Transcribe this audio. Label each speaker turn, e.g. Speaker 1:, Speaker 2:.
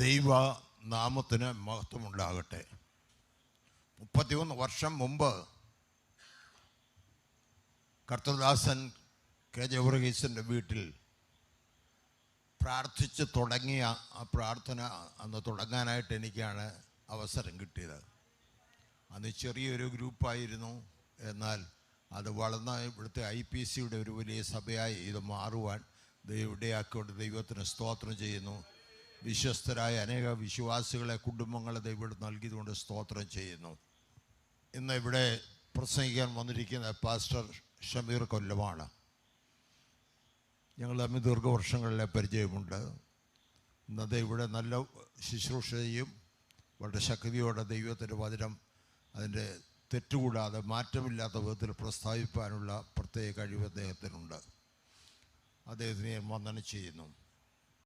Speaker 1: ദൈവ നാമത്തിന് മഹത്വമുണ്ടാകട്ടെ. 31 വർഷം മുമ്പ് കർത്തദാസൻ കെ ജവർഗീസിൻ്റെ വീട്ടിൽ പ്രാർത്ഥിച്ച് തുടങ്ങിയ ആ പ്രാർത്ഥന അന്ന് തുടങ്ങാനായിട്ട് എനിക്കാണ് അവസരം കിട്ടിയത്. അന്ന് ചെറിയൊരു ഗ്രൂപ്പായിരുന്നു. എന്നാൽ അത് വളർന്ന ഇവിടുത്തെ IPCയുടെ ഒരു വലിയ സഭയായി ഇത് മാറുവാൻ ഇടയാക്കിക്കൊണ്ട് ദൈവത്തിന് സ്തോത്രം ചെയ്യുന്നു. വിശ്വസ്തരായ അനേക വിശ്വാസികളെ കുടുംബങ്ങളെ ദൈവം നൽകിയതുകൊണ്ട് സ്തോത്രം ചെയ്യുന്നു. ഇന്ന് ഇവിടെ പ്രസംഗിക്കാൻ വന്നിരിക്കുന്ന പാസ്റ്റർ ഷമീർ കൊല്ലമാണ്. ഞങ്ങൾ തമ്മിൽ ദീർഘവർഷങ്ങളിലെ പരിചയമുണ്ട്. ഇന്നത് ഇവിടെ നല്ല ശുശ്രൂഷയും വളരെ ശക്തിയോടെ ദൈവത്തിൻ്റെ വചനം അതിൻ്റെ തെറ്റുകൂടാതെ മാറ്റമില്ലാത്ത വിധത്തിൽ പ്രസ്താവിപ്പാനുള്ള പ്രത്യേക കഴിവ് അദ്ദേഹത്തിനുണ്ട്. അദ്ദേഹത്തിനെ ഞാൻ വന്ദനം ചെയ്യുന്നു.